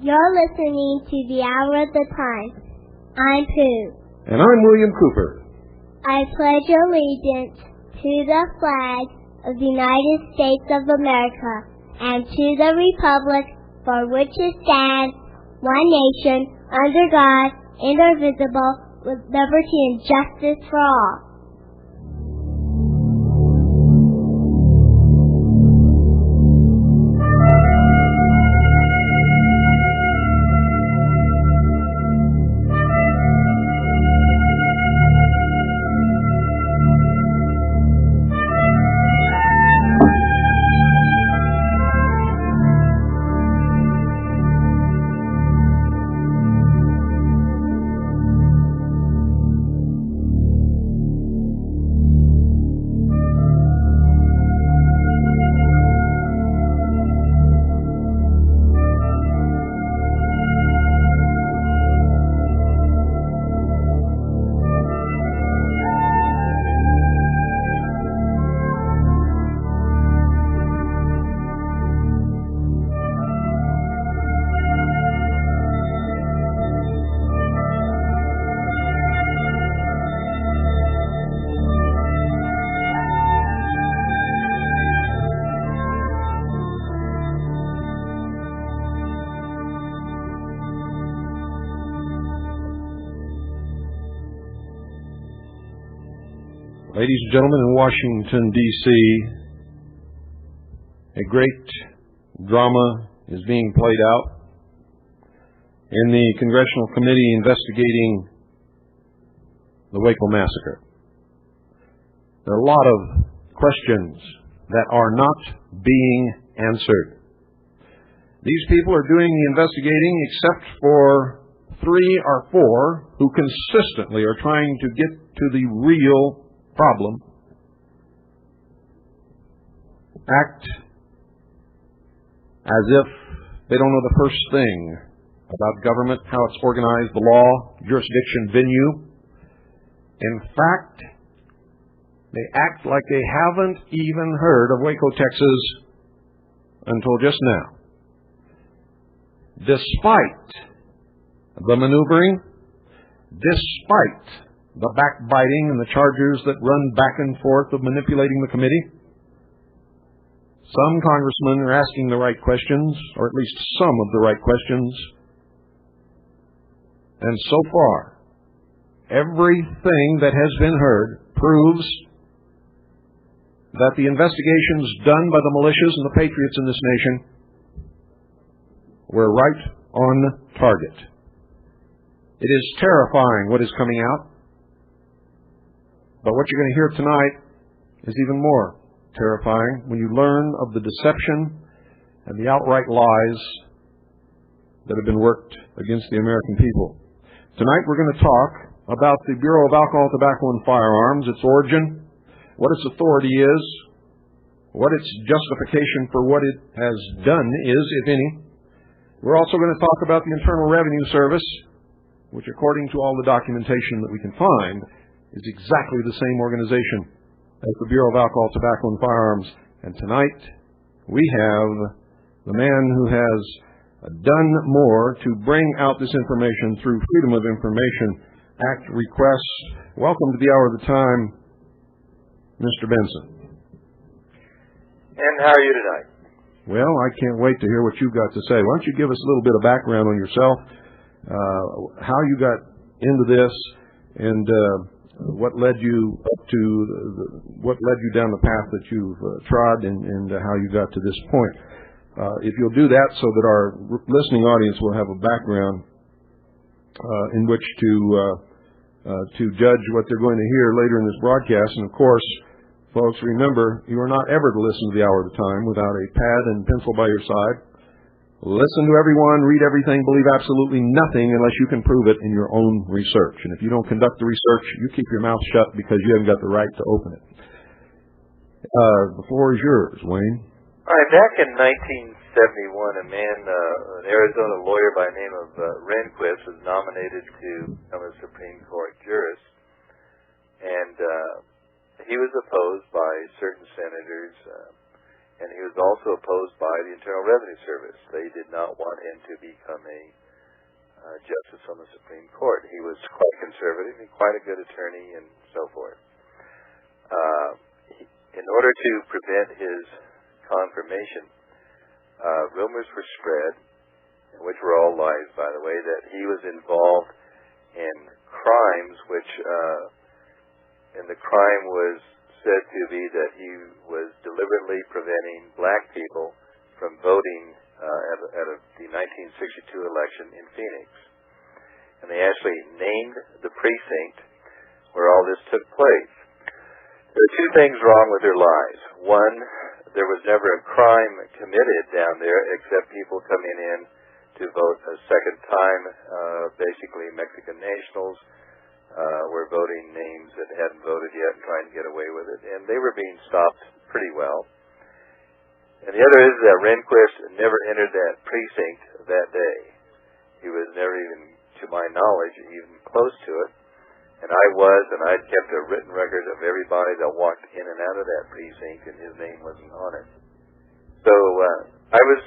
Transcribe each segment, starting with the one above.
You're listening to the Hour of the Time. I'm Pooh. And I'm William Cooper. I pledge allegiance to the flag of the United States of America and to the republic for which it stands, one nation, under God, indivisible, with liberty and justice for all. Ladies and gentlemen, in Washington, D.C., a great drama is being played out in the Congressional Committee investigating the Waco Massacre. There are a lot of questions that are not being answered. These people are doing the investigating except for 3 or 4 who consistently are trying to get to the real problem, act as if they don't know the first thing about government, how it's organized, the law, jurisdiction, venue. In fact, they act like they haven't even heard of Waco, Texas until just now. Despite the maneuvering, despite the backbiting and the charges that run back and forth of manipulating the committee, some congressmen are asking the right questions, or at least some of the right questions. And so far, everything that has been heard proves that the investigations done by the militias and the patriots in this nation were right on target. It is terrifying what is coming out. But what you're going to hear tonight is even more terrifying when you learn of the deception and the outright lies that have been worked against the American people. Tonight we're going to talk about the Bureau of Alcohol, Tobacco, and Firearms, its origin, what its authority is, what its justification for what it has done is, if any. We're also going to talk about the Internal Revenue Service, which according to all the documentation that we can find, is exactly the same organization as the Bureau of Alcohol, Tobacco, and Firearms. And tonight, we have the man who has done more to bring out this information through Freedom of Information Act requests. Welcome to the Hour of the Time, Mr. Benson. And how are you tonight? Well, I can't wait to hear what you've got to say. Why don't you give us a little bit of background on yourself, how you got into this, and what led you up to what led you down the path that you've trod, and how you got to this point. If you'll do that, so that our listening audience will have a background in which to judge what they're going to hear later in this broadcast. And of course, folks, remember, you are not ever to listen to the Hour at a Time without a pad and pencil by your side. Listen to everyone, read everything, believe absolutely nothing unless you can prove it in your own research. And if you don't conduct the research, you keep your mouth shut because you haven't got the right to open it. The floor is yours, Wayne. All right, back in 1971, a man, an Arizona lawyer by the name of Rehnquist, was nominated to become a Supreme Court jurist. And he was opposed by certain senators, and he was also opposed by the Internal Revenue Service. They did not want him to become a justice on the Supreme Court. He was quite conservative and quite a good attorney and so forth. In order to prevent his confirmation, rumors were spread, which were all lies, by the way, that he was involved in crimes and the crime was said to be that he was deliberately preventing black people from voting at the 1962 election in Phoenix. And they actually named the precinct where all this took place. There are two things wrong with their lies. One, there was never a crime committed down there except people coming in to vote a second time. Basically, Mexican nationals were voting names that hadn't voted yet and trying to get away with it. And they were being stopped pretty well. And the other is that Rehnquist never entered that precinct that day. He was never even, to my knowledge, even close to it. And I'd kept a written record of everybody that walked in and out of that precinct, and his name wasn't on it. So I was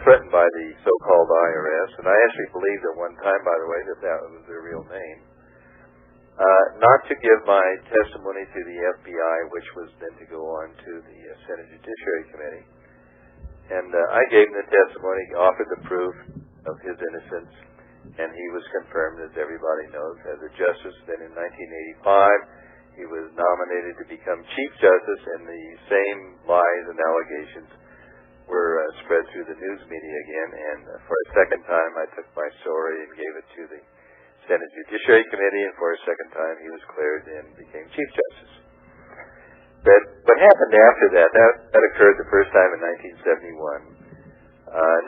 threatened by the so-called IRS, and I actually believed at one time, by the way, that was their real name. Not to give my testimony to the FBI, which was then to go on to the Senate Judiciary Committee. And I gave him the testimony, offered the proof of his innocence, and he was confirmed, as everybody knows, as a justice. Then in 1985, he was nominated to become Chief Justice, and the same lies and allegations were spread through the news media again. And for a second time, I took my story and gave it to the Senate Judiciary Committee, and for a second time, he was cleared and became Chief Justice. But what happened after that occurred the first time in 1971.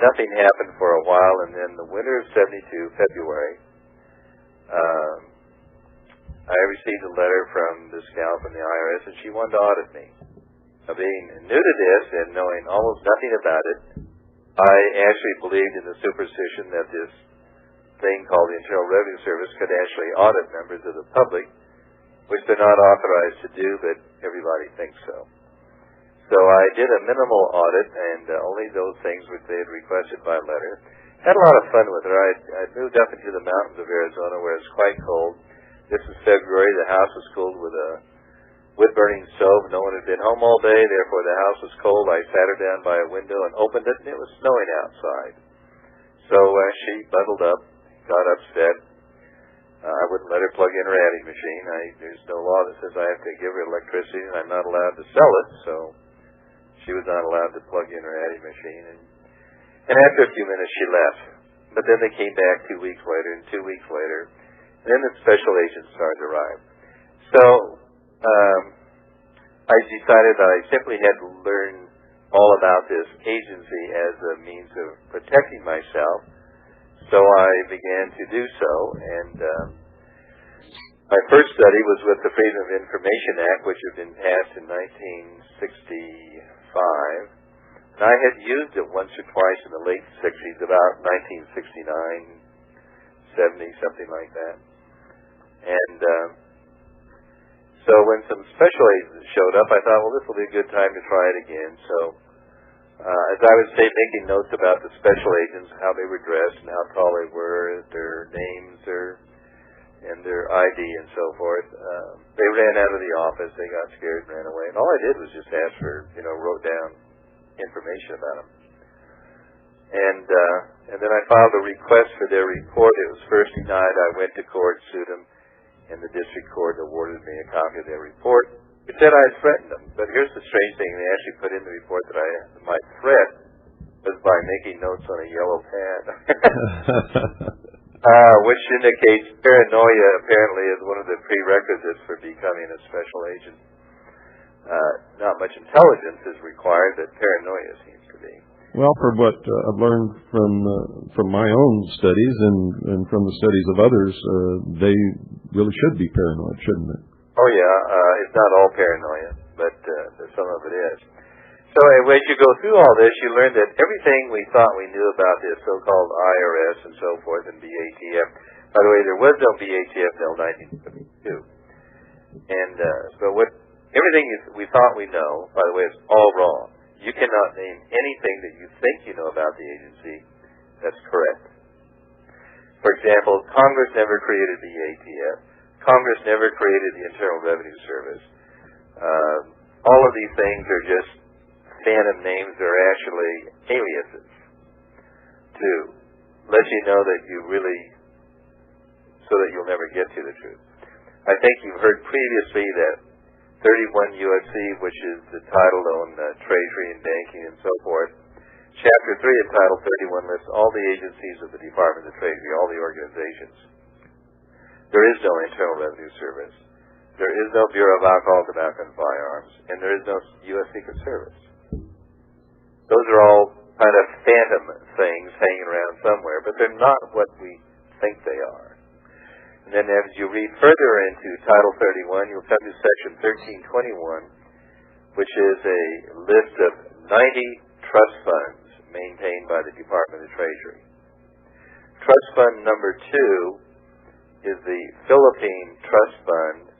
Nothing happened for a while, and then the winter of 72, February, I received a letter from this gal from the IRS, and she wanted to audit me. Now, being new to this and knowing almost nothing about it, I actually believed in the superstition that this thing called the Internal Revenue Service could actually audit members of the public, which they're not authorized to do, but everybody thinks so. So I did a minimal audit, and only those things which they had requested by letter. Had a lot of fun with her. I moved up into the mountains of Arizona where it's quite cold. This is February. The house was cooled with a wood-burning stove. No one had been home all day, therefore the house was cold. I sat her down by a window and opened it, and it was snowing outside. So she bundled up, got upset. I wouldn't let her plug in her adding machine. There's no law that says I have to give her electricity, and I'm not allowed to sell it, so she was not allowed to plug in her adding machine. And after a few minutes, she left. But then they came back 2 weeks later, and 2 weeks later, and then the special agents started to arrive. So I decided that I simply had to learn all about this agency as a means of protecting myself. So I began to do so, and my first study was with the Freedom of Information Act, which had been passed in 1965. And I had used it once or twice in the late 60s, about 1969, 70, something like that. And so when some special agents showed up, I thought, well, this will be a good time to try it again. So as I was making notes about the special agents, how they were dressed and how tall they were, their names, and their ID and so forth, they ran out of the office. They got scared and ran away. And all I did was just ask for, wrote down information about them. And then I filed a request for their report. It was first denied. I went to court, sued them, and the district court awarded me a copy of their report. It said I had threatened them, but here's the strange thing. They actually put in the report that my threat was by making notes on a yellow pad, which indicates paranoia apparently is one of the prerequisites for becoming a special agent. Not much intelligence is required, but paranoia seems to be. Well, for what I've learned from my own studies and from the studies of others, they really should be paranoid, shouldn't they? Oh yeah, it's not all paranoia, but some of it is. So as you go through all this, you learn that everything we thought we knew about this so-called IRS and so forth and BATF. By the way, there was no BATF until 1972, and so everything we thought we know, by the way, is all wrong. You cannot name anything that you think you know about the agency that's correct. For example, Congress never created the ATF. Congress never created the Internal Revenue Service. All of these things are just phantom names. They're actually aliases to let you know that you really, so that you'll never get to the truth. I think you've heard previously that 31 U.S.C., which is the title on Treasury and banking and so forth. Chapter 3 of Title 31 lists all the agencies of the Department of Treasury, all the organizations. There is no Internal Revenue Service. There is no Bureau of Alcohol, Tobacco, and Firearms. And there is no U.S. Secret Service. Those are all kind of phantom things hanging around somewhere, but they're not what we think they are. And then as you read further into Title 31, you'll come to Section 1321, which is a list of 90 trust funds maintained by the Department of Treasury. Trust fund number 2 is the Philippine Trust Fund,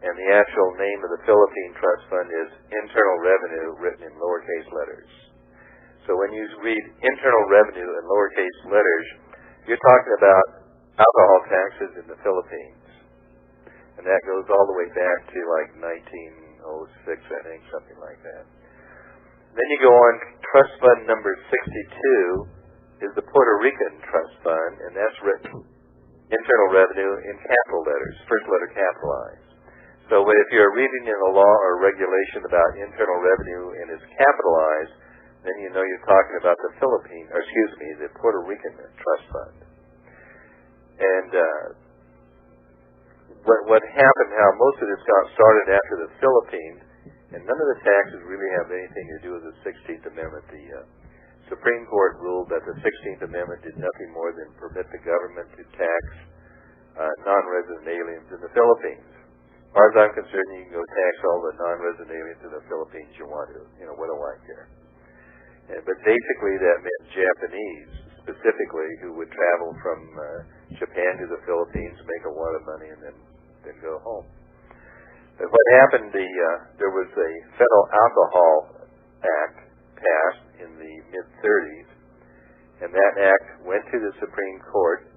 and the actual name of the Philippine Trust Fund is Internal Revenue, written in lowercase letters. So when you read Internal Revenue in lowercase letters, you're talking about alcohol taxes in the Philippines. And that goes all the way back to like 1906, I think, something like that. Then you go on, Trust Fund number 62 is the Puerto Rican Trust Fund, and that's written Internal Revenue in capital letters, first letter capitalized. So if you're reading in a law or regulation about internal revenue and it's capitalized, then you know you're talking about the the Puerto Rican Trust Fund. And what happened, how most of this got started after the Philippines, and none of the taxes really have anything to do with the 16th Amendment. The Supreme Court ruled that the 16th Amendment did nothing more than permit the government to tax non-resident aliens in the Philippines. As far as I'm concerned, you can go tax all the non-resident aliens in the Philippines you want to. You know, what do I care? But basically that meant Japanese, specifically, who would travel from Japan to the Philippines, make a lot of money, and then go home. But what happened, there was a Federal Alcohol Act passed in the mid-30s, and that act went to the Supreme Court,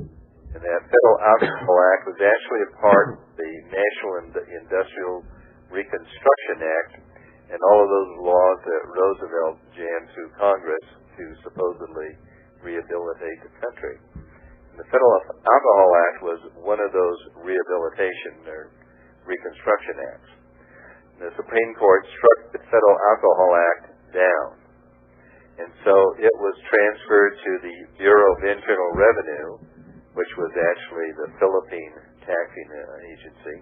and that Federal Alcohol Act was actually a part of the National Industrial Reconstruction Act, and all of those laws that Roosevelt jammed through Congress to supposedly rehabilitate the country. And the Federal Alcohol Act was one of those rehabilitation or Reconstruction Acts. And the Supreme Court struck the Federal Alcohol Act down. And so it was transferred to the Bureau of Internal Revenue, which was actually the Philippine taxing agency.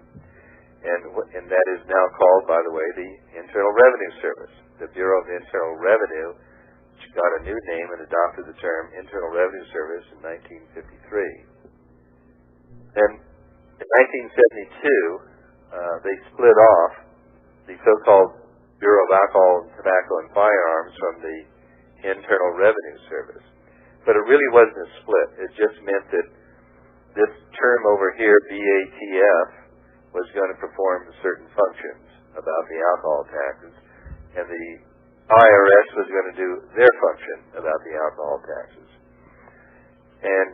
And that is now called, by the way, the Internal Revenue Service. The Bureau of Internal Revenue, which got a new name and adopted the term Internal Revenue Service in 1953. Then in 1972, they split off the so-called Bureau of Alcohol, Tobacco, and Firearms from the Internal Revenue Service. But it really wasn't a split. It just meant that this term over here, BATF, was going to perform certain functions about the alcohol taxes, and the IRS was going to do their function about the alcohol taxes. And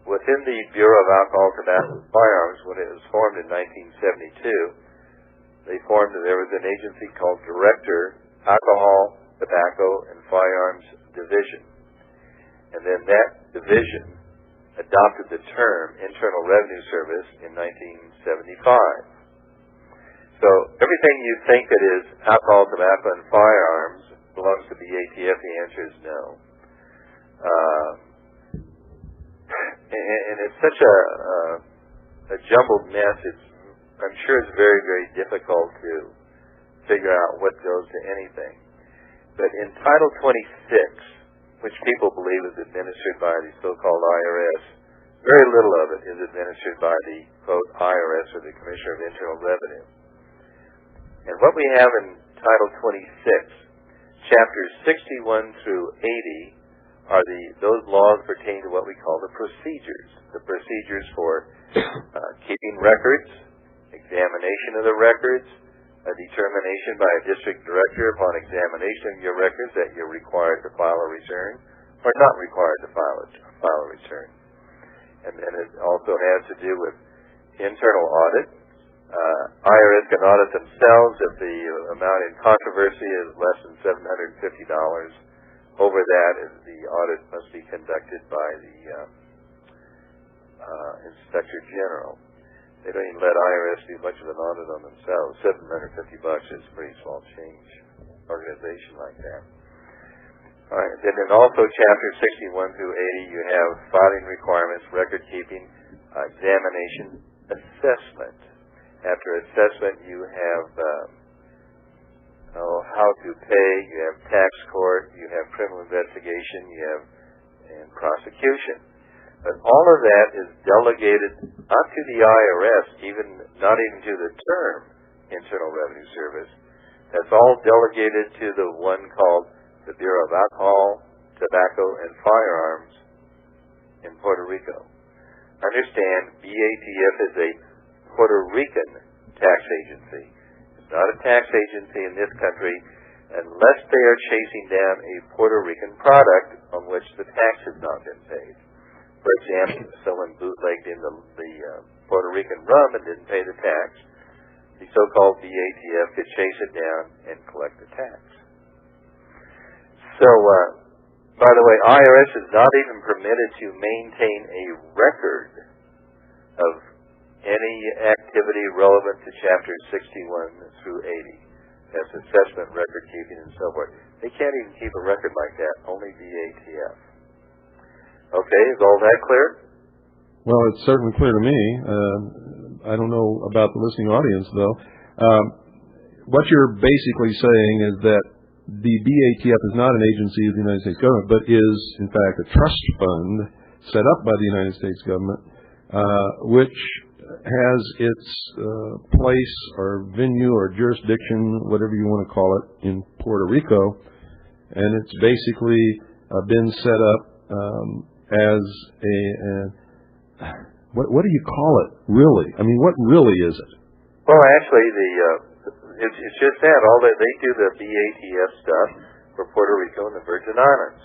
within the Bureau of Alcohol, Tobacco, and Firearms, when it was formed in 1972, there was an agency called Director, Alcohol, Tobacco, and Firearms Division. And then that division adopted the term Internal Revenue Service in 1975. So everything you think that is alcohol, tobacco, and firearms belongs to BATF. The answer is no. And it's such a jumbled mess. I'm sure it's very, very difficult to figure out what goes to anything. But in Title 26, which people believe is administered by the so-called IRS, very little of it is administered by the, quote, IRS, or the Commissioner of Internal Revenue. And what we have in Title 26, Chapters 61 through 80, are those laws pertaining to what we call the procedures for keeping records, examination of the records, a determination by a district director upon examination of your records that you're required to file a return or not required to file a return. And then it also has to do with internal audit. IRS can audit themselves if the amount in controversy is less than $750. Over that, the audit must be conducted by the Inspector General. They don't even let IRS do much of an audit on themselves. $750 is a pretty small change, organization like that. All right. Then also Chapter 61 through 80, you have filing requirements, record keeping, examination, assessment. After assessment, you have how to pay, you have tax court, you have criminal investigation, you have and prosecution. But all of that is delegated not to the IRS, not even to the term Internal Revenue Service. That's all delegated to the one called the Bureau of Alcohol, Tobacco, and Firearms in Puerto Rico. Understand, BATF is a Puerto Rican tax agency. It's not a tax agency in this country unless they are chasing down a Puerto Rican product on which the tax has not been paid. For example, if someone bootlegged in the Puerto Rican rum and didn't pay the tax, the so-called BATF could chase it down and collect the tax. So, by the way, IRS is not even permitted to maintain a record of any activity relevant to Chapters 61 through 80. That's assessment, record keeping, and so forth. They can't even keep a record like that, only BATF. Okay, is all that clear? Well, it's certainly clear to me. I don't know about the listening audience, though. What you're basically saying is that the BATF is not an agency of the United States government, but is, in fact, a trust fund set up by the United States government, which has its place or venue or jurisdiction, whatever you want to call it, in Puerto Rico. And it's basically been set up as what do you call it, really? I mean, what really is it? Well, actually, it's just that. All that they do the BATF stuff for Puerto Rico and the Virgin Islands.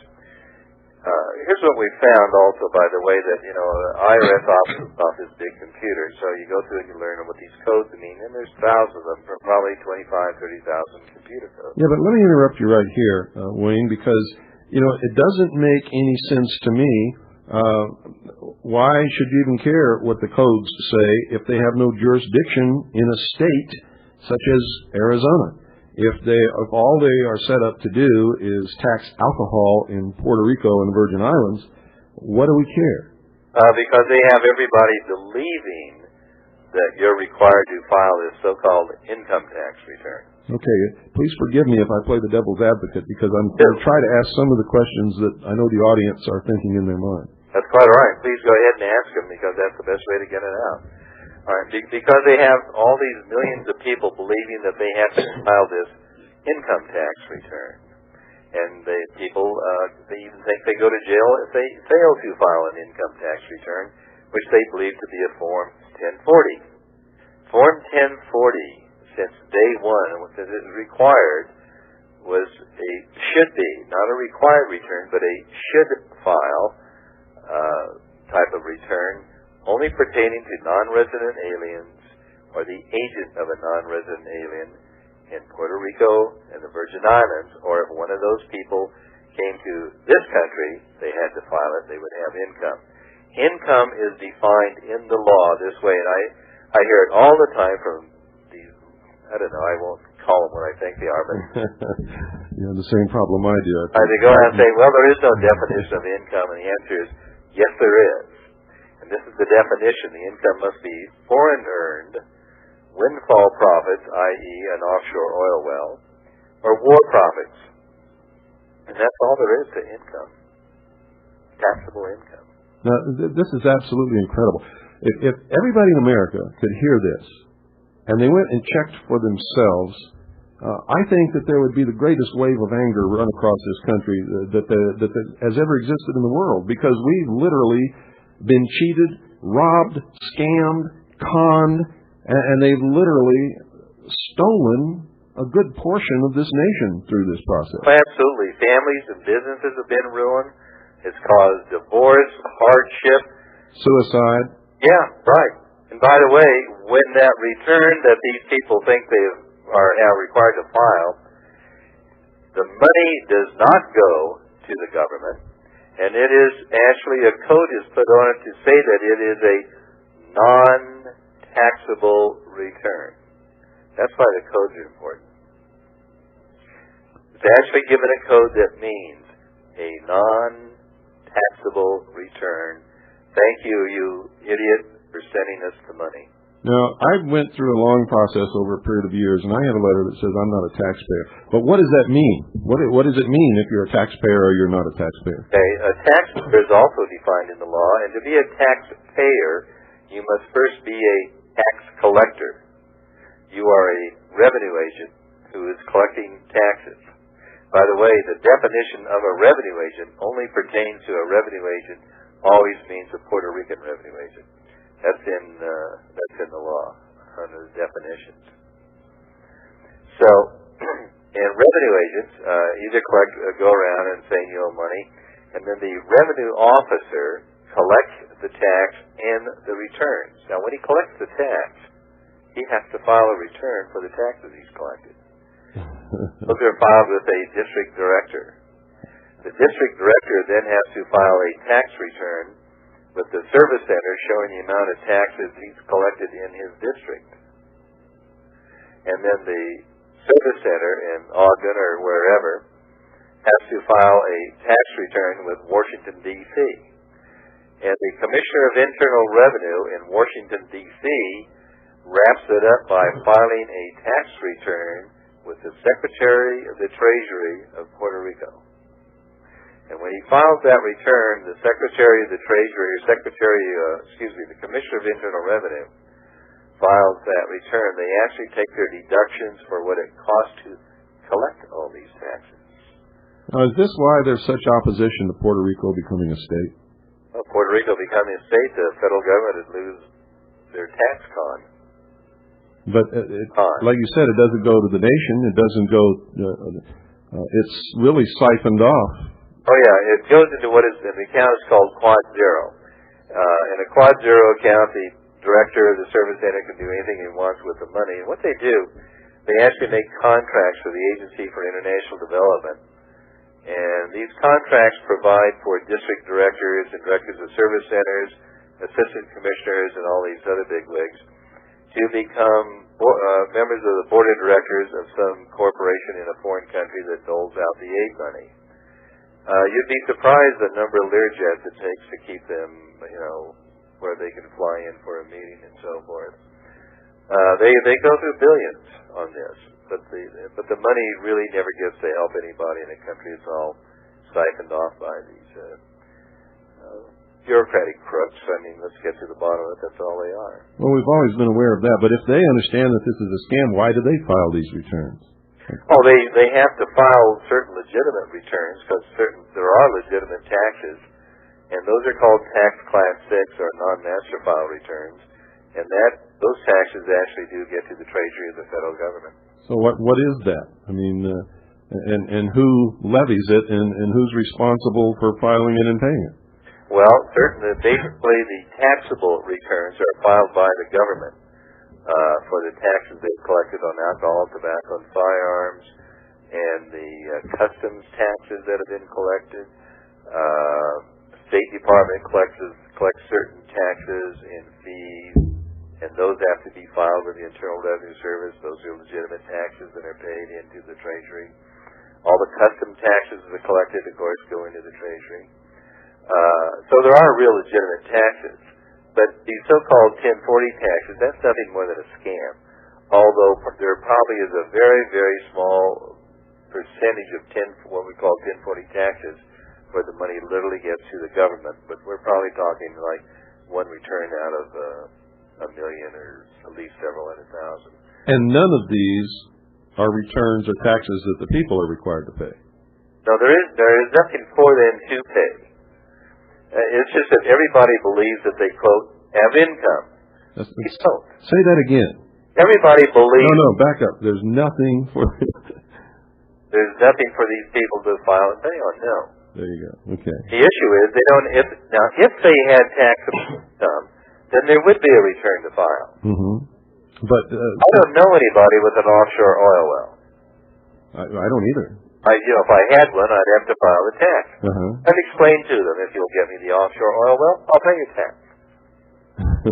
Here's what we found also, by the way, that, IRS off this big computer. So you go through and you learn what these codes mean, and there's thousands of them, probably 30,000 computer codes. Yeah, but let me interrupt you right here, Wayne, because, it doesn't make any sense to me. Why should you even care what the codes say if they have no jurisdiction in a state such as Arizona? If all they are set up to do is tax alcohol in Puerto Rico and the Virgin Islands, what do we care? Because they have everybody believing that you're required to file this so-called income tax return. Okay, please forgive me if I play the devil's advocate, because I'm going to try to ask some of the questions that I know the audience are thinking in their mind. That's quite all right. Please go ahead and ask them, because that's the best way to get it out. All right, because they have all these millions of people believing that they have to file this income tax return. And they even think they go to jail if they fail to file an income tax return, which they believe to be a Form 1040. Form 1040, since day one, and what is required, was should be, not a required return, but a should file type of return, only pertaining to non-resident aliens or the agent of a non-resident alien in Puerto Rico and the Virgin Islands, or if one of those people came to this country, they had to file it, they would have income. income is defined in the law this way, and I hear it all the time from these, I don't know, I won't call them what I think they are, but you have the same problem I do. they go out and say, well, there is no definition of income, and the answer is, yes, there is. And this is the definition. The income must be foreign earned, windfall profits, i.e. an offshore oil well, or war profits. And that's all there is to income. Taxable income. Now, this is absolutely incredible. If everybody in America could hear this, and they went and checked for themselves, I think that there would be the greatest wave of anger run across this country that has ever existed in the world, because we've literally been cheated, robbed, scammed, conned, and they've literally stolen a good portion of this nation through this process. Absolutely. Families and businesses have been ruined. It's caused divorce, hardship, suicide. Yeah, right. And by the way, when that return that these people think they are now required to file, the money does not go to the government, and it is actually a code is put on it to say that it is a non-taxable return. That's why the codes are important. It's actually given a code that means a non-taxable return. Thank you, you idiot, for sending us the money. Now, I went through a long process over a period of years, and I have a letter that says I'm not a taxpayer. But what does that mean? What does it mean if you're a taxpayer or you're not a taxpayer? Okay, a taxpayer is also defined in the law, and to be a taxpayer, you must first be a tax collector. You are a revenue agent who is collecting taxes. By the way, the definition of a revenue agent only pertains to a revenue agent, always means a Puerto Rican revenue agent. That's in the law under the definitions. So, and revenue agents either go around and say you owe money, and then the revenue officer collects the tax and the returns. Now, when he collects the tax, he has to file a return for the taxes he's collected. Those are filed with a district director. The district director then has to file a tax return with the service center showing the amount of taxes he's collected in his district. And then the service center in Ogden or wherever has to file a tax return with Washington, D.C. And the Commissioner of Internal Revenue in Washington, D.C. wraps it up by filing a tax return with the Secretary of the Treasury of Puerto Rico. And when he files that return, the Secretary of the Treasury, the Commissioner of Internal Revenue, files that return. They actually take their deductions for what it costs to collect all these taxes. Now, is this why there's such opposition to Puerto Rico becoming a state? Well, Puerto Rico becoming a state, the federal government would lose their tax con. But like you said, it doesn't go to the nation. It doesn't go. It's really siphoned off. Oh yeah, it goes into what is in the account is called Quad Zero. In a Quad Zero account, the director of the service center can do anything he wants with the money. And what they do, they actually make contracts for the Agency for International Development. And these contracts provide for district directors and directors of service centers, assistant commissioners, and all these other bigwigs to become members of the board of directors of some corporation in a foreign country that doles out the aid money. You'd be surprised the number of Learjets it takes to keep them, where they can fly in for a meeting and so forth. They go through billions on this, but the money really never gets to help anybody in the country. It's all siphoned off by these bureaucratic crooks. I mean, let's get to the bottom of it. That's all they are. Well, we've always been aware of that, but if they understand that this is a scam, why do they file these returns? Oh, they have to file certain legitimate returns because there are legitimate taxes, and those are called tax class 6 or non-master file returns, and those taxes actually do get to the Treasury of the federal government. So what is that? I mean, and who levies it, and who's responsible for filing it and paying it? Well, basically the taxable returns are filed by the government. For the taxes they've collected on alcohol, tobacco, and firearms, and the customs taxes that have been collected, State Department collects certain taxes and fees, and those have to be filed with the Internal Revenue Service. Those are legitimate taxes that are paid into the Treasury. All the custom taxes that are collected, of course, go into the Treasury. So there are real legitimate taxes. But these so-called 1040 taxes, that's nothing more than a scam. Although there probably is a very, very small percentage of what we call 1040 taxes where the money literally gets to the government. But we're probably talking like one return out of a million or at least several hundred thousand. And none of these are returns or taxes that the people are required to pay. No, there is nothing for them to pay. It's just that everybody believes that they, quote, have income. Say that again. Everybody believes... No, back up. There's nothing for... There's nothing for these people to file and pay on, no. There you go. Okay. The issue is they don't... If they had taxable income, then there would be a return to file. Mm-hmm. But I don't know anybody with an offshore oil well. I don't either. If I had one, I'd have to file the tax. Uh-huh. And explain to them, if you'll get me the offshore oil well, I'll pay your tax.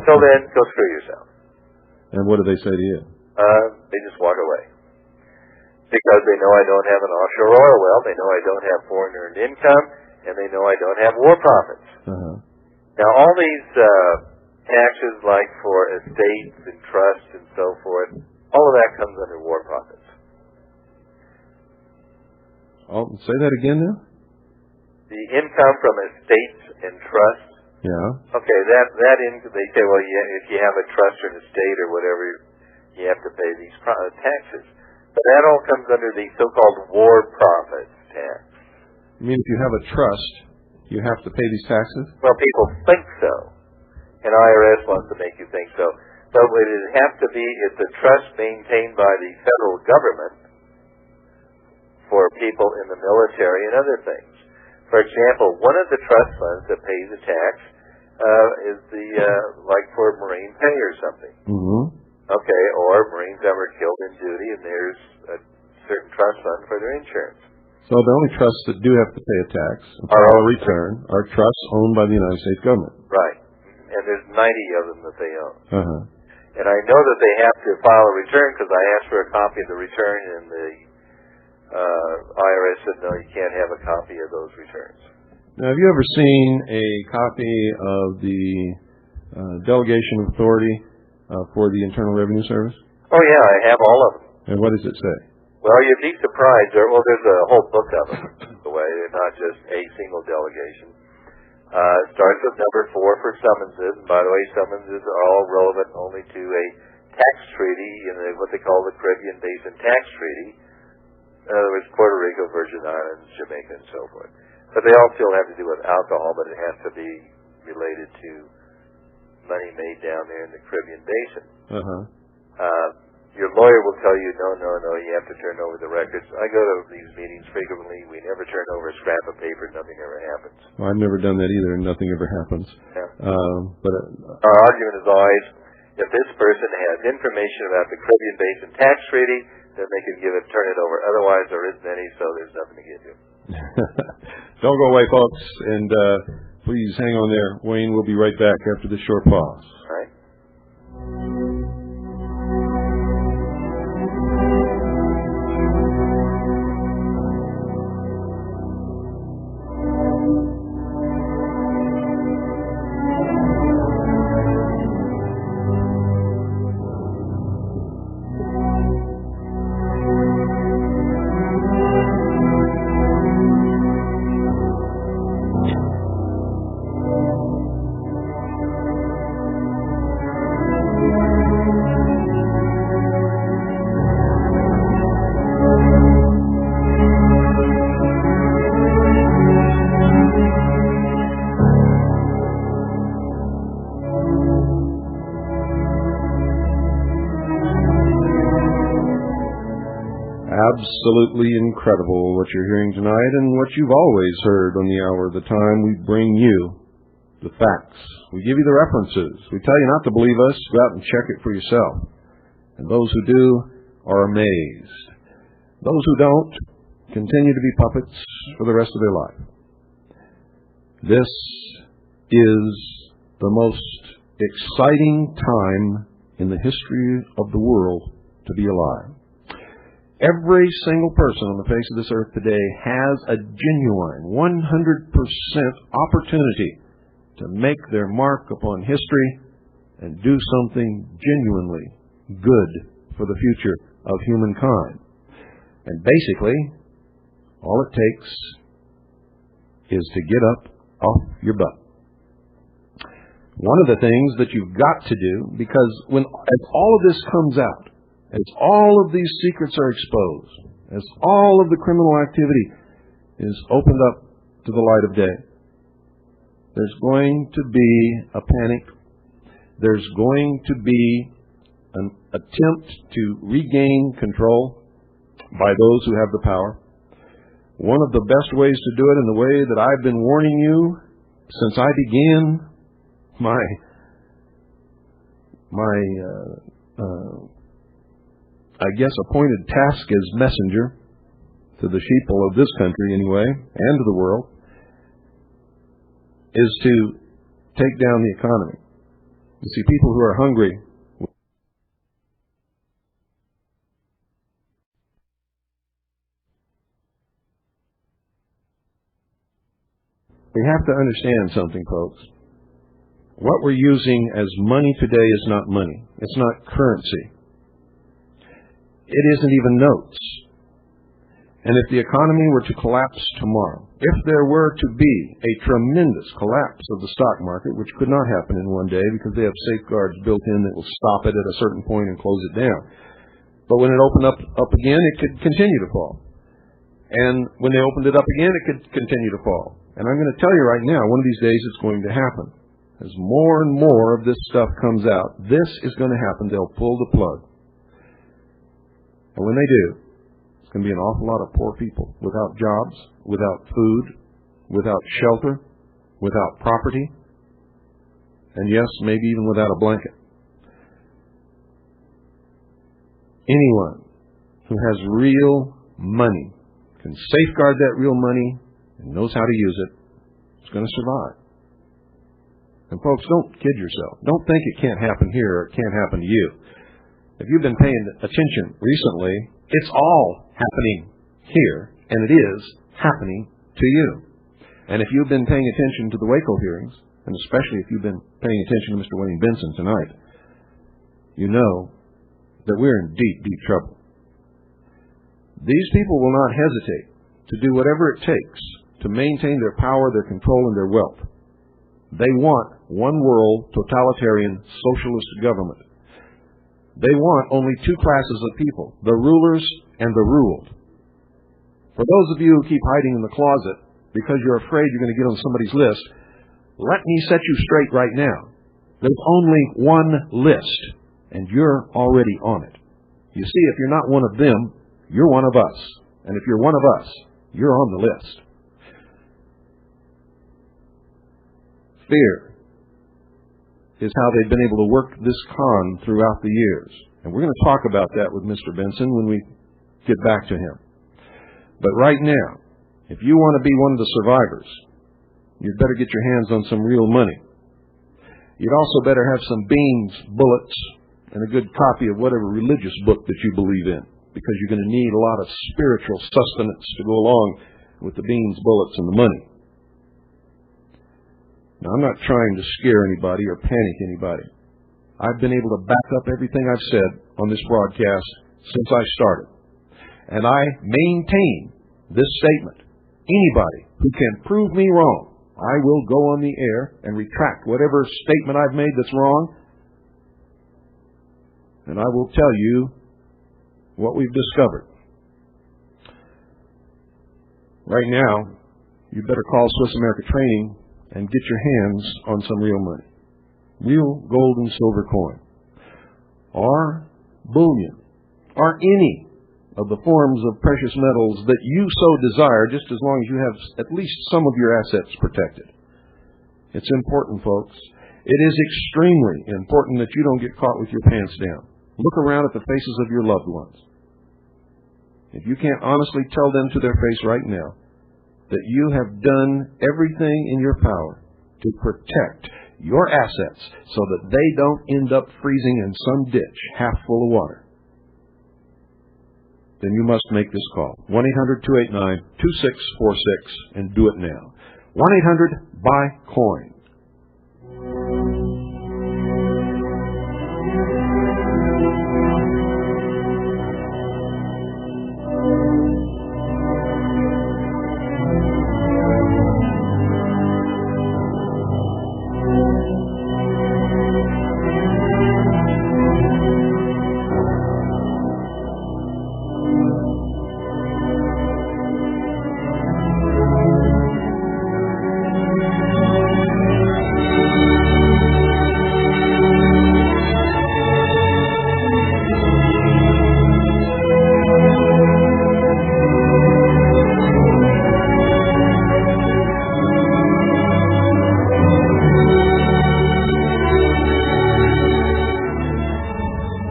So then, go screw yourself. And what do they say to you? They just walk away. Because they know I don't have an offshore oil well, they know I don't have foreign earned income, and they know I don't have war profits. Uh-huh. Now, all these taxes, like for estates and trusts and so forth, all of that comes under war profits. Oh, say that again now? The income from estates and trusts. Yeah. Okay, that income, they say, well, if you have a trust or an estate or whatever, you have to pay these taxes. But that all comes under the so-called war profits tax. You mean if you have a trust, you have to pay these taxes? Well, people think so. And IRS wants to make you think so. So it has to be, it's a trust maintained by the federal government for people in the military and other things. For example, one of the trust funds that pays a tax is the, like for Marine pay or something. Mm-hmm. Okay, or Marines that were killed in duty, and there's a certain trust fund for their insurance. So the only trusts that do have to pay a tax and file a return are trusts owned by the United States government. Right. And there's 90 of them that they own. Uh-huh. And I know that they have to file a return because I asked for a copy of the return, and the IRS said, no, you can't have a copy of those returns. Now, have you ever seen a copy of the delegation of authority for the Internal Revenue Service? Oh, yeah, I have all of them. And what does it say? Well, you'd be surprised. There's a whole book of them, by the way. They're not just a single delegation. It starts with number 4 for summonses. And by the way, summonses are all relevant only to a tax treaty in what they call the Caribbean Basin Tax Treaty. In other words, Puerto Rico, Virgin Islands, Jamaica, and so forth. But they all still have to do with alcohol, but it has to be related to money made down there in the Caribbean Basin. Uh-huh. Your lawyer will tell you, no, you have to turn over the records. I go to these meetings frequently. We never turn over a scrap of paper. Nothing ever happens. Well, I've never done that either, and nothing ever happens. Yeah. But our argument is always, if this person has information about the Caribbean Basin Tax Treaty, then they can turn it over. Otherwise, there isn't any, so there's nothing to give you. Don't go away, folks, and please hang on there. Wayne will be right back after this short pause. All right. Absolutely incredible what you're hearing tonight, and what you've always heard on the Hour of the Time. We bring you the facts. We give you the references. We tell you not to believe us. Go out and check it for yourself. And those who do are amazed. Those who don't continue to be puppets for the rest of their life. This is the most exciting time in the history of the world to be alive. Every single person on the face of this earth today has a genuine 100% opportunity to make their mark upon history and do something genuinely good for the future of humankind. And basically, all it takes is to get up off your butt. One of the things that you've got to do, because as all of this comes out, as all of these secrets are exposed, as all of the criminal activity is opened up to the light of day, there's going to be a panic. There's going to be an attempt to regain control by those who have the power. One of the best ways to do it, in the way that I've been warning you since I began my appointed task as messenger to the sheeple of this country anyway, and to the world, is to take down the economy. You see, people who are hungry, we have to understand something, folks. What we're using as money today is not money. It's not currency. It isn't even notes. And if the economy were to collapse tomorrow, if there were to be a tremendous collapse of the stock market, which could not happen in one day because they have safeguards built in that will stop it at a certain point and close it down. But when it opened up again, it could continue to fall. And when they opened it up again, it could continue to fall. And I'm going to tell you right now, one of these days it's going to happen. As more and more of this stuff comes out, this is going to happen. They'll pull the plug. And when they do, it's going to be an awful lot of poor people without jobs, without food, without shelter, without property, and yes, maybe even without a blanket. Anyone who has real money, can safeguard that real money, and knows how to use it, is going to survive. And folks, don't kid yourself. Don't think it can't happen here or it can't happen to you. If you've been paying attention recently, it's all happening here, and it is happening to you. And if you've been paying attention to the Waco hearings, and especially if you've been paying attention to Mr. Wayne Benson tonight, you know that we're in deep, deep trouble. These people will not hesitate to do whatever it takes to maintain their power, their control, and their wealth. They want one world, totalitarian, socialist government. They want only two classes of people, the rulers and the ruled. For those of you who keep hiding in the closet because you're afraid you're going to get on somebody's list, let me set you straight right now. There's only one list, and you're already on it. You see, if you're not one of them, you're one of us. And if you're one of us, you're on the list. Fear is how they've been able to work this con throughout the years. And we're going to talk about that with Mr. Benson when we get back to him. But right now, if you want to be one of the survivors, you'd better get your hands on some real money. You'd also better have some beans, bullets, and a good copy of whatever religious book that you believe in, because you're going to need a lot of spiritual sustenance to go along with the beans, bullets, and the money. Now, I'm not trying to scare anybody or panic anybody. I've been able to back up everything I've said on this broadcast since I started. And I maintain this statement. Anybody who can prove me wrong, I will go on the air and retract whatever statement I've made that's wrong. And I will tell you what we've discovered. Right now, you better call Swiss America Training and get your hands on some real money. Real gold and silver coin. Or bullion. Or any of the forms of precious metals that you so desire, just as long as you have at least some of your assets protected. It's important, folks. It is extremely important that you don't get caught with your pants down. Look around at the faces of your loved ones. If you can't honestly tell them to their face right now that you have done everything in your power to protect your assets so that they don't end up freezing in some ditch half full of water, then you must make this call. 1-800-289-2646 and do it now. 1-800-BUY-COIN.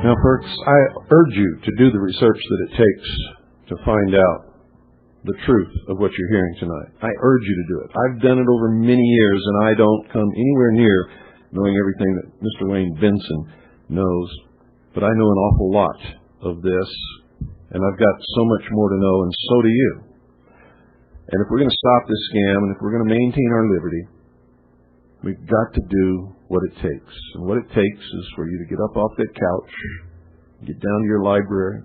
Now, folks, I urge you to do the research that it takes to find out the truth of what you're hearing tonight. I urge you to do it. I've done it over many years, and I don't come anywhere near knowing everything that Mr. Wayne Benson knows. But I know an awful lot of this, and I've got so much more to know, and so do you. And if we're going to stop this scam, and if we're going to maintain our liberty, we've got to do what it takes. And what it takes is for you to get up off that couch, get down to your library,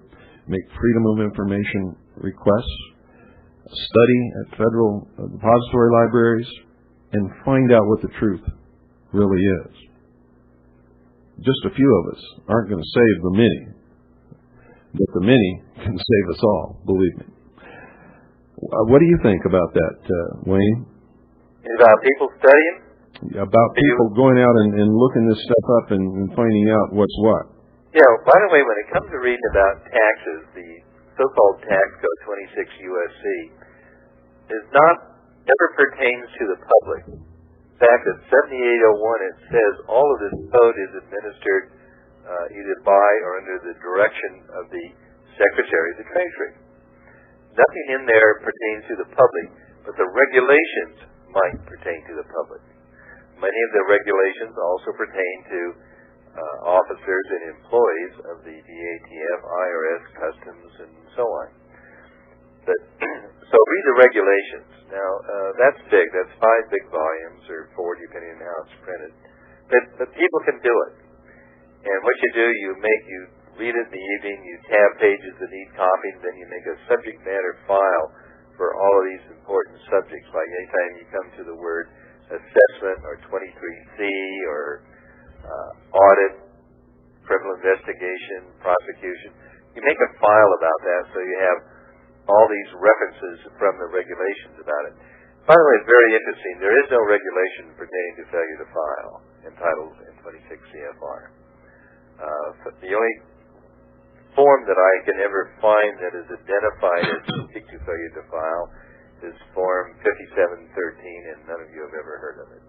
make Freedom of Information requests, study at federal depository libraries, and find out what the truth really is. Just a few of us aren't going to save the many, but the many can save us all, believe me. What do you think about that, Wayne? About people studying? About people going out and looking this stuff up and finding out what's what. Yeah, by the way, when it comes to reading about taxes, the so-called tax code 26 USC never pertains to the public. In fact, at 7801 it says all of this code is administered either by or under the direction of the Secretary of the Treasury. Nothing in there pertains to the public, but the regulations might pertain to the public. Many of the regulations also pertain to officers and employees of the DATF, IRS, Customs, and so on. But so read the regulations. Now, that's big. That's 5 big volumes, or 4, depending on how it's printed. But people can do it. And what you do, you read it in the evening, you tab pages that need copying, then you make a subject matter file for all of these important subjects. Like anytime you come to the word assessment or 23C or audit, criminal investigation, prosecution, you make a file about that so you have all these references from the regulations about it. By the way, it's very interesting. There is no regulation pertaining to failure to file entitled in 26 CFR. The only form that I can ever find that is identified as seek to failure to file is Form 5713, and none of you have ever heard of it.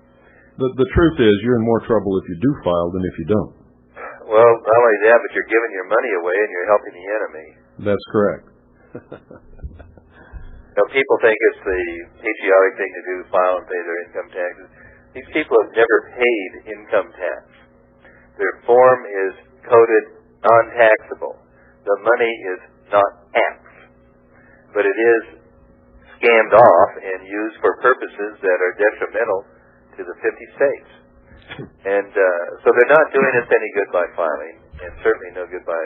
The truth is, you're in more trouble if you do file than if you don't. Well, not only that, but you're giving your money away and you're helping the enemy. That's correct. People think it's the patriotic thing to do, file and pay their income taxes. These people have never paid income tax. Their form is coded non-taxable. The money is not tax, but it is scammed off and used for purposes that are detrimental to the 50 states. And so they're not doing us any good by filing, and certainly no good by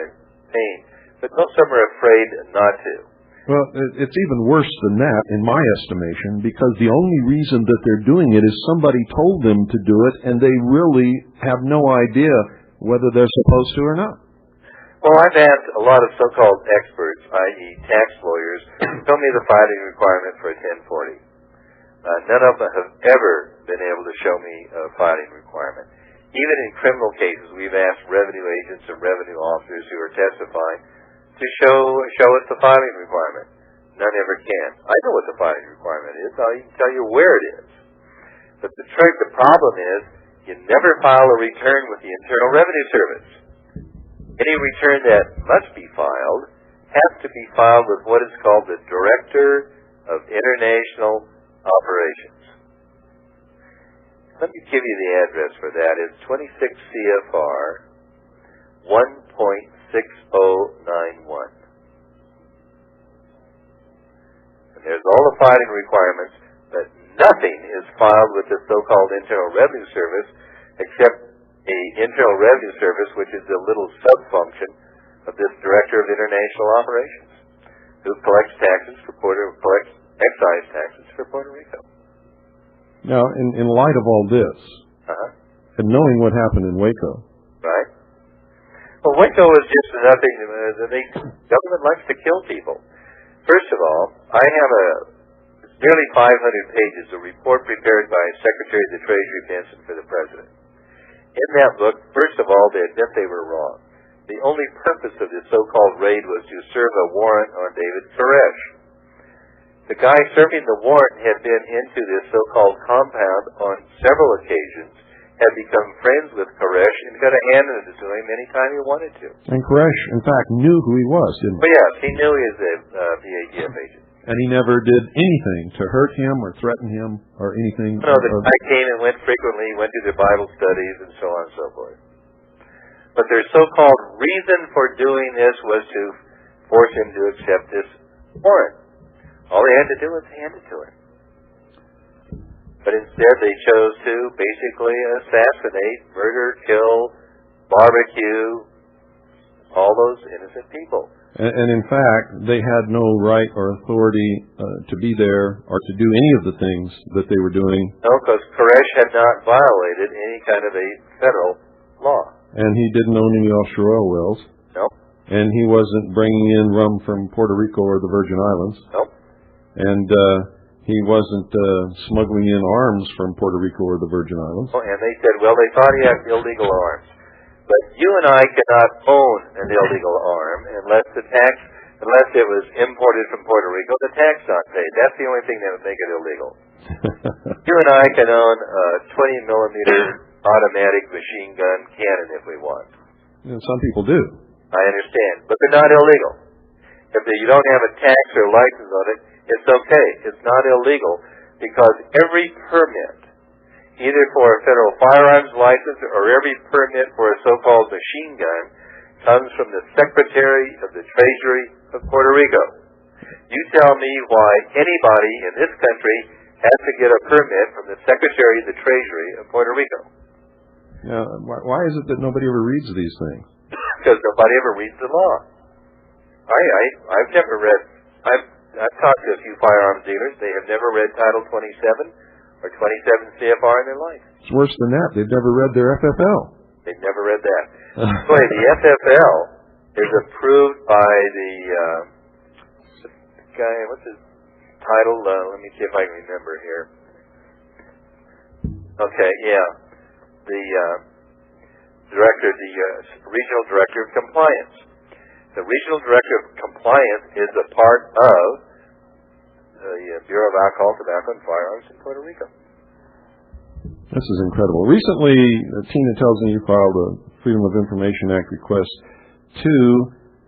paying. But most of them are afraid not to. Well, it's even worse than that, in my estimation, because the only reason that they're doing it is somebody told them to do it, and they really have no idea whether they're supposed to or not. Well, I've asked a lot of so-called experts, i.e. tax lawyers, tell me the filing requirement for a 1040. None of them have ever been able to show me a filing requirement. Even in criminal cases, we've asked revenue agents and revenue officers who are testifying to show us the filing requirement. None ever can. I know what the filing requirement is. I'll even tell you where it is. But the problem is, you never file a return with the Internal Revenue Service. Any return that must be filed has to be filed with what is called the Director of International operations. Let me give you the address for that. It's 26 CFR 1.6091. And there's all the filing requirements, but nothing is filed with the so-called Internal Revenue Service except a Internal Revenue Service, which is a little sub-function of this Director of International Operations, who collects taxes for collects excise taxes for Puerto Rico. Now, in light of all this, and knowing what happened in Waco, right? Well, Waco was just nothing. The government likes to kill people. First of all, I have nearly 500 pages, a report prepared by Secretary of the Treasury Benson for the President. In that book, first of all, they admit they were wrong. The only purpose of this so-called raid was to serve a warrant on David Koresh. The guy serving the warrant had been into this so-called compound on several occasions, had become friends with Koresh, and could have handed it to him anytime he wanted to. And Koresh, in fact, knew who he was, didn't he? Well, yes, he knew he was a BATF agent. And he never did anything to hurt him or threaten him or anything. No, the guy came and went frequently, went to their Bible studies and so on and so forth. But their so-called reason for doing this was to force him to accept this warrant. All they had to do was hand it to him. But instead they chose to basically assassinate, murder, kill, barbecue all those innocent people. And in fact, they had no right or authority to be there or to do any of the things that they were doing. No, because Koresh had not violated any kind of a federal law. And he didn't own any offshore oil wells. No. And he wasn't bringing in rum from Puerto Rico or the Virgin Islands. No. And he wasn't smuggling in arms from Puerto Rico or the Virgin Islands. Oh, and they said, well, they thought he had illegal arms. But you and I cannot own an illegal arm unless it was imported from Puerto Rico, the tax not paid. That's the only thing that would make it illegal. You and I can own a 20-millimeter automatic machine gun cannon if we want. And some people do. I understand, but they're not illegal. If you don't have a tax or license on it, it's okay. It's not illegal because every permit, either for a federal firearms license or every permit for a so-called machine gun, comes from the Secretary of the Treasury of Puerto Rico. You tell me why anybody in this country has to get a permit from the Secretary of the Treasury of Puerto Rico. Now, why is it that nobody ever reads these things? Because nobody ever reads the law. I've never read. I've talked to a few firearms dealers. They have never read Title 27 or 27 CFR in their life. It's worse than that. They've never read their FFL. They've never read that. Boy, the FFL is approved by the guy. What's his title? Let me see if I can remember here. Okay, yeah, the director, the regional director of compliance. The regional director of compliance is a part of the Bureau of Alcohol, Tobacco, and Firearms in Puerto Rico. This is incredible. Recently, Tina tells me you filed a Freedom of Information Act request to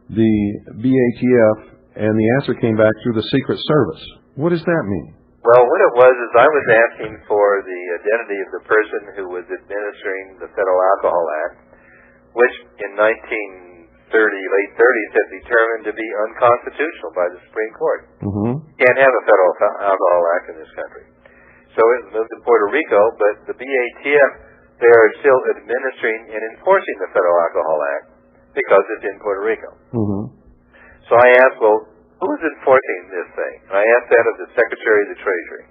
the BATF, and the answer came back through the Secret Service. What does that mean? Well, what it was is I was asking for the identity of the person who was administering the Federal Alcohol Act, which in late 30s had determined to be unconstitutional by the Supreme Court. Can't have a Federal Alcohol Act in this country. So it moved to Puerto Rico, but the BATF, they are still administering and enforcing the Federal Alcohol Act because it's in Puerto Rico. So I asked, well, who is enforcing this thing? And I asked that of the Secretary of the Treasury.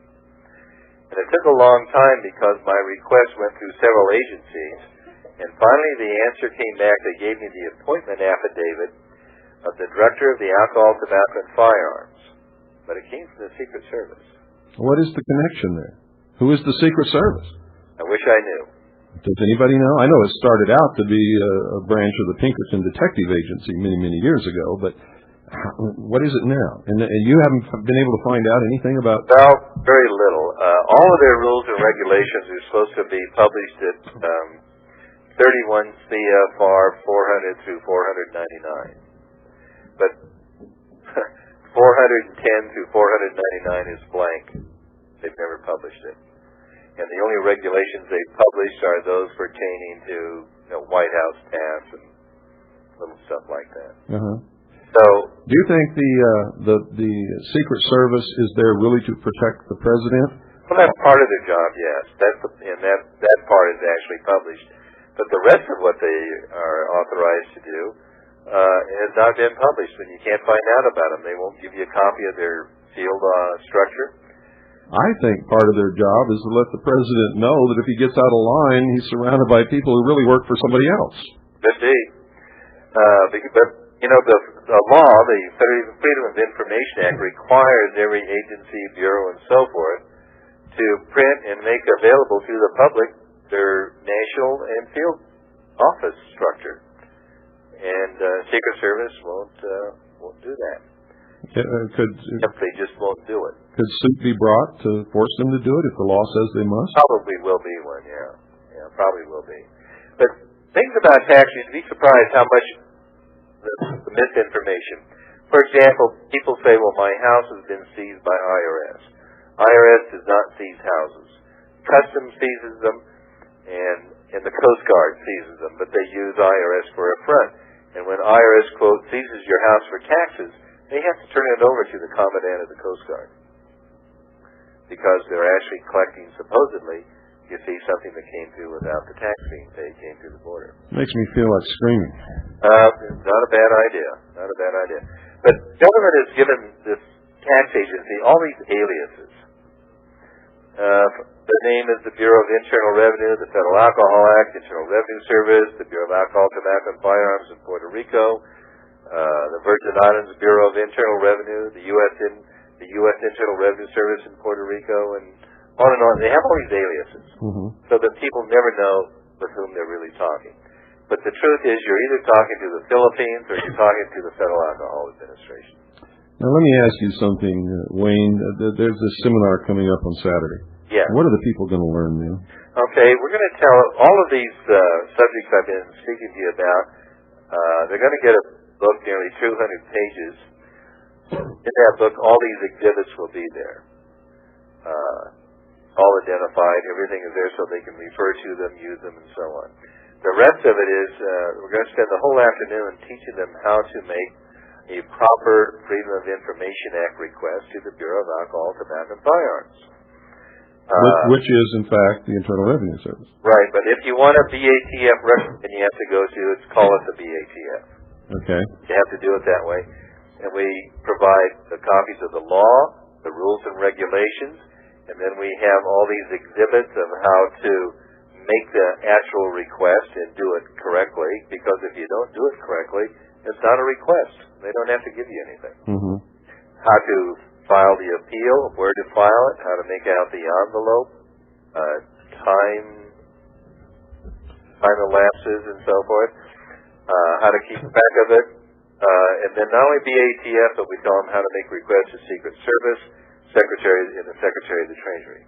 And it took a long time because my request went through several agencies. And finally the answer came back. They gave me the appointment affidavit of the Director of the Alcohol, Tobacco, and Firearms. But it came from the Secret Service. What is the connection there? Who is the Secret Service? I wish I knew. Does anybody know? I know it started out to be a branch of the Pinkerton Detective Agency many, many years ago, but what is it now? And you haven't been able to find out anything about... Well, very little. All of their rules and regulations are supposed to be published at 31 CFR 400 through 499. But 410 through 499 is blank. They've never published it. And the only regulations they publish are those pertaining to White House tasks and little stuff like that. Uh-huh. So, do you think the Secret Service is there really to protect the president? Well, that's part of their job, yes. That part is actually published. But the rest of what they are authorized to do has not been published, and you can't find out about them. They won't give you a copy of their field structure. I think part of their job is to let the president know that if he gets out of line, he's surrounded by people who really work for somebody else. Could be. But, the law, the Freedom of Information Act, requires every agency, bureau, and so forth to print and make available to the public their national and field office structure. And Secret Service won't do that. They just won't do it. Could suit be brought to force them to do it if the law says they must? Probably will be one, yeah. Yeah, probably will be. But things about tax, you'd be surprised how much the misinformation. For example, people say, well, my house has been seized by i.r.s. i.r.s. does not seize houses. Customs seizes them, and the Coast Guard seizes them, but they use i.r.s. for a front. And when i.r.s., quote, seizes your house for taxes, they have to turn it over to the Commandant of the Coast Guard, because they're actually collecting, supposedly, you see, something that came through without the tax being paid, came through the border. Makes me feel like screaming. Not a bad idea. Not a bad idea. But government has given this tax agency all these aliases. The name is the Bureau of Internal Revenue, the Federal Alcohol Act, Internal Revenue Service, the Bureau of Alcohol, Tobacco, and Firearms in Puerto Rico, the Virgin Islands Bureau of Internal Revenue, the U.S. Internal Revenue Service in Puerto Rico, and on and on. They have all these aliases, so that people never know with whom they're really talking. But the truth is, you're either talking to the Philippines or you're talking to the Federal Alcohol Administration. Now, let me ask you something, Wayne. There's this seminar coming up on Saturday. Yeah. What are the people going to learn, man? Okay, we're going to tell all of these subjects I've been speaking to you about. They're going to get a book, nearly 200 pages. In that book, all these exhibits will be there. All identified, everything is there so they can refer to them, use them, and so on. The rest of it is, we're going to spend the whole afternoon teaching them how to make a proper Freedom of Information Act request to the Bureau of Alcohol, Tobacco, and Firearms. Which is, in fact, the Internal Revenue Service. Right, but if you want a BATF record, then you have to go to, call it the BATF. Okay. You have to do it that way. And we provide the copies of the law, the rules and regulations, and then we have all these exhibits of how to make the actual request and do it correctly, because if you don't do it correctly, it's not a request. They don't have to give you anything. How to file the appeal, where to file it, how to make out the envelope, time elapses and so forth, how to keep track of it, and then not only BATF, but we tell them how to make requests to Secret Service, Secretary of the Treasury.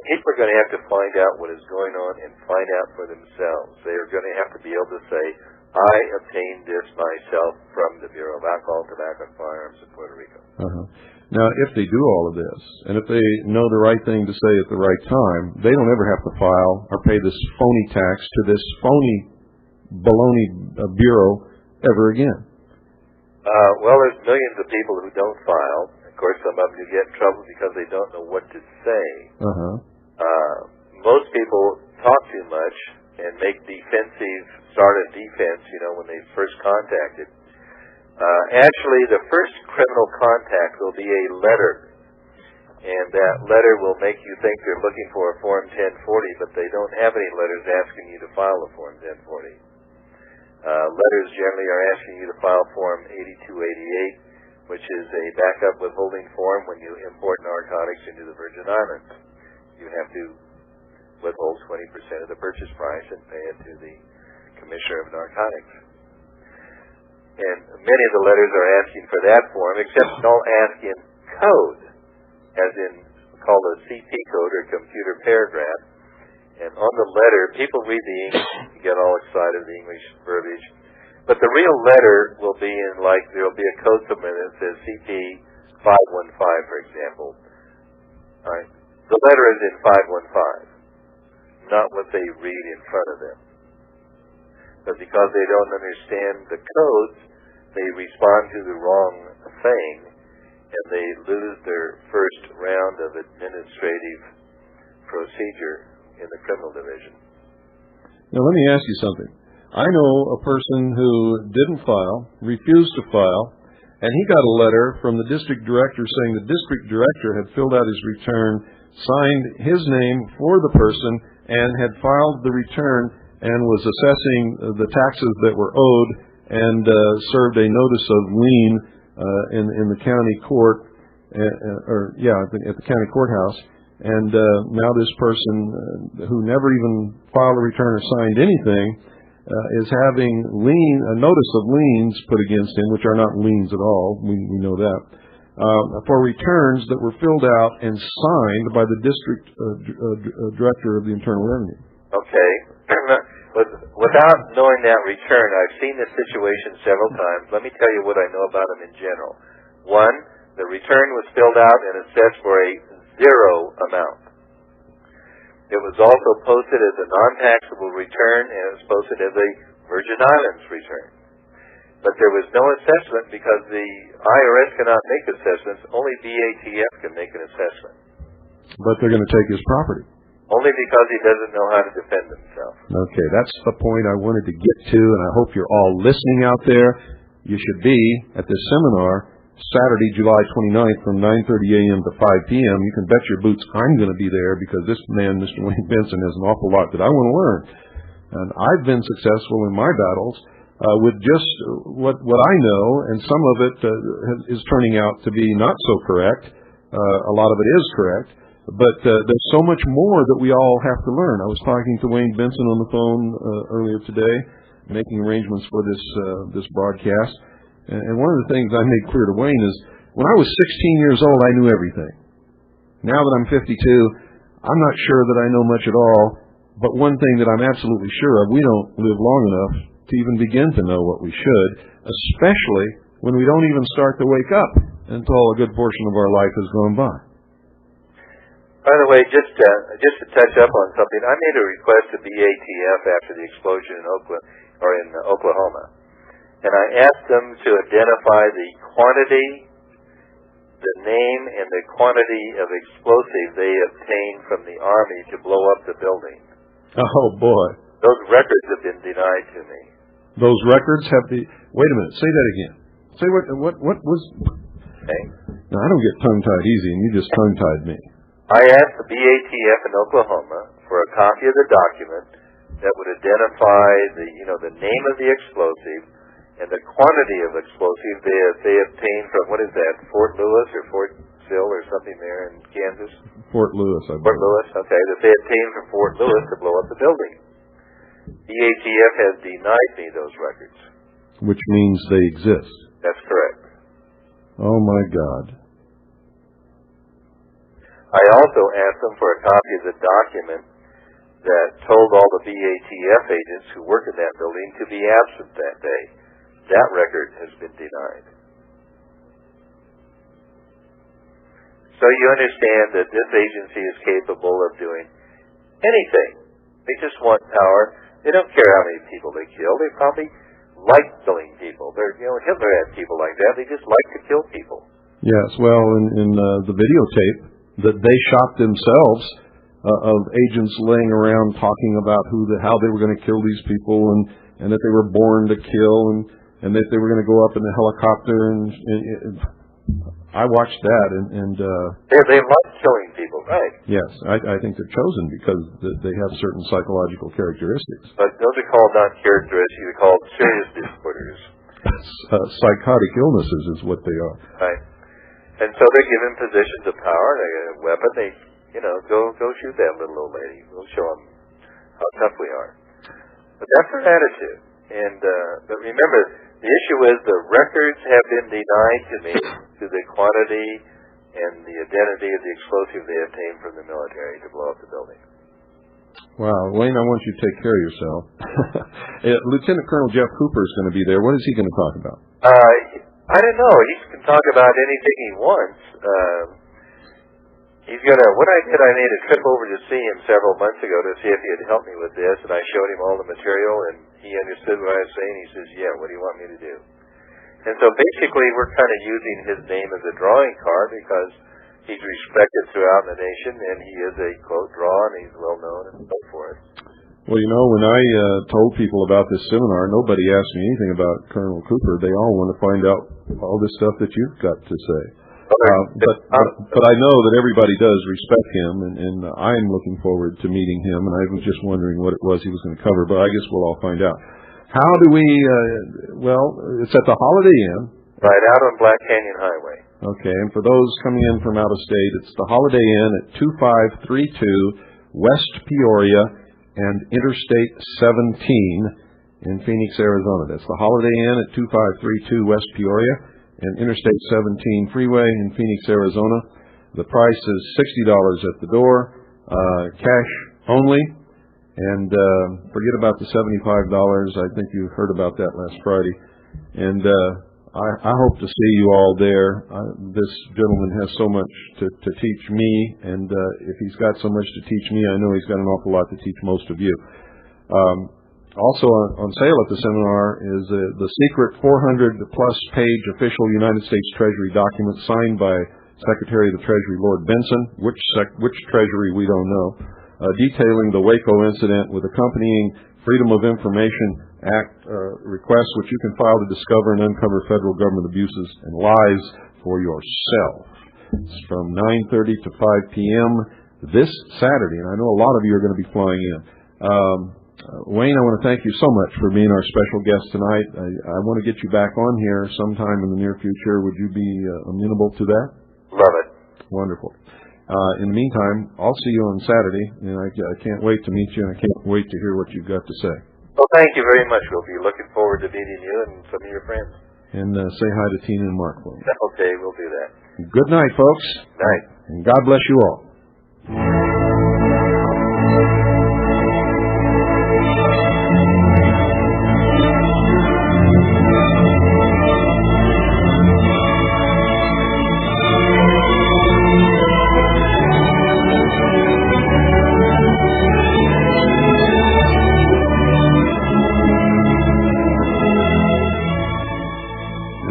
People are going to have to find out what is going on and find out for themselves. They are going to have to be able to say, I obtained this myself from the Bureau of Alcohol, Tobacco, and Firearms in Puerto Rico. Now, if they do all of this, and if they know the right thing to say at the right time, they don't ever have to file or pay this phony tax to this phony baloney bureau ever again. Well, there's millions of people who don't file. Of course, some of them get in trouble because they don't know what to say. Most people talk too much and make start a defense, when they first contacted. Actually, the first criminal contact will be a letter, and that letter will make you think they're looking for a Form 1040, but they don't have any letters asking you to file a Form 1040. Letters generally are asking you to file Form 8288, which is a backup withholding form when you import narcotics into the Virgin Islands. You have to withhold 20% of the purchase price and pay it to the Commissioner of Narcotics. And many of the letters are asking for that form, except don't ask in code, as in called a CP code or computer paragraph. And on the letter, people read the English and get all excited, the English verbiage. But the real letter will be in, there will be a code somewhere that says CP 515, for example, All right. The letter is in 515, not what they read in front of them. But because they don't understand the codes, they respond to the wrong thing, and they lose their first round of administrative procedure in the criminal division. Now, let me ask you something. I know a person who didn't file, refused to file, and he got a letter from the district director saying the district director had filled out his return, signed his name for the person, and had filed the return and was assessing the taxes that were owed and served a notice of lien in the county court, at the county courthouse. And now this person who never even filed a return or signed anything is having a notice of liens put against him, which are not liens at all. We know that. For returns that were filled out and signed by the district director of the Internal Revenue. Okay. Without knowing that return, I've seen this situation several times. Let me tell you what I know about them in general. One, the return was filled out and assessed for a zero amount. It was also posted as a non-taxable return, and it was posted as a Virgin Islands return. But there was no assessment because the IRS cannot make assessments. Only BATF can make an assessment. But they're going to take his property. Only because he doesn't know how to defend himself. Okay, that's the point I wanted to get to, and I hope you're all listening out there. You should be at this seminar Saturday, July 29th from 9:30 a.m. to 5 p.m. You can bet your boots I'm going to be there because this man, Mr. Wayne Benson, has an awful lot that I want to learn. And I've been successful in my battles with just what I know, and some of it is turning out to be not so correct. A lot of it is correct. But there's so much more that we all have to learn. I was talking to Wayne Benson on the phone earlier today, making arrangements for this broadcast. And one of the things I made clear to Wayne is when I was 16 years old, I knew everything. Now that I'm 52, I'm not sure that I know much at all. But one thing that I'm absolutely sure of, we don't live long enough to even begin to know what we should, especially when we don't even start to wake up until a good portion of our life has gone by. By the way, just to touch up on something, I made a request to BATF after the explosion in Oklahoma, and I asked them to identify the quantity, the name, and the quantity of explosive they obtained from the Army to blow up the building. Oh boy! Those records have been denied to me. Those records have the. Wait a minute. Say that again. Say what was? Okay. Now I don't get tongue-tied easy, and you just tongue-tied me. I asked the BATF in Oklahoma for a copy of the document that would identify the name of the explosive and the quantity of explosive they obtained from, what is that, Fort Lewis or Fort Sill or something there in Kansas? Fort Lewis, I believe. Fort Lewis, okay, that they obtained from Fort Lewis to blow up the building. BATF has denied me those records. Which means they exist. That's correct. Oh my God. I also asked them for a copy of the document that told all the BATF agents who worked in that building to be absent that day. That record has been denied. So you understand that this agency is capable of doing anything. They just want power. They don't care how many people they kill. They probably like killing people. Hitler had people like that. They just like to kill people. Yes, well, in the videotape that they shot themselves of agents laying around talking about how they were going to kill these people and that they were born to kill and that they were going to go up in the helicopter and I watched that and they like killing people, right? Yes, I think they're chosen because they have certain psychological characteristics. But those are called not characteristics; they're called serious disorders. Psychotic illnesses is what they are. Right. And so they're given positions of power. They get a weapon. They, go shoot that little old lady. We'll show them how tough we are. But that's their attitude. And but remember, the issue is the records have been denied to me to the quantity and the identity of the explosive they obtained from the military to blow up the building. Wow, Wayne, I want you to take care of yourself. Lieutenant Colonel Jeff Cooper is going to be there. What is he going to talk about? I don't know. He can talk about anything he wants. He's gonna. What I did, I made a trip over to see him several months ago to see if he would help me with this, and I showed him all the material, and he understood what I was saying. He says, "Yeah, what do you want me to do?" And so basically, we're kind of using his name as a drawing card because he's respected throughout the nation, and he is a quote draw, and he's well known and so forth. Well, you know, when I told people about this seminar, nobody asked me anything about Colonel Cooper. They all want to find out all this stuff that you've got to say. But I know that everybody does respect him, and I'm looking forward to meeting him, and I was just wondering what it was he was going to cover, but I guess we'll all find out. How do we, well, it's at the Holiday Inn. Right, out on Black Canyon Highway. Okay, and for those coming in from out of state, it's the Holiday Inn at 2532 West Peoria and Interstate 17 in Phoenix, Arizona. That's the Holiday Inn at 2532 West Peoria and Interstate 17 Freeway in Phoenix, Arizona. The price is $60 at the door, cash only, and forget about the $75. I think you heard about that last Friday. And I hope to see you all there. This gentleman has so much to teach me, and if he's got so much to teach me, I know he's got an awful lot to teach most of you. Also on sale at the seminar is the secret 400-plus page official United States Treasury document signed by Secretary of the Treasury Lord Benson, which Treasury we don't know, detailing the Waco incident with accompanying Freedom of Information Act requests, which you can file to discover and uncover federal government abuses and lies for yourself. It's from 9:30 to 5 p.m. this Saturday, and I know a lot of you are going to be flying in. Wayne, I want to thank you so much for being our special guest tonight. I want to get you back on here sometime in the near future. Would you be amenable to that? Love it. Wonderful. In the meantime, I'll see you on Saturday, and I can't wait to meet you, and I can't wait to hear what you've got to say. Well, thank you very much. We'll be looking forward to meeting you and some of your friends. And say hi to Tina and Mark for me. Okay, we'll do that. Good night, folks. Night. And God bless you all.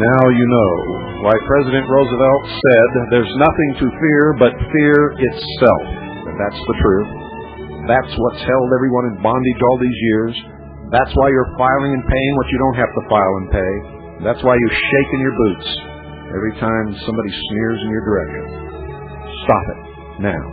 Now you know why President Roosevelt said there's nothing to fear but fear itself. And that's the truth. That's what's held everyone in bondage all these years. That's why you're filing and paying what you don't have to file and pay. That's why you shake in your boots every time somebody sneers in your direction. Stop it now.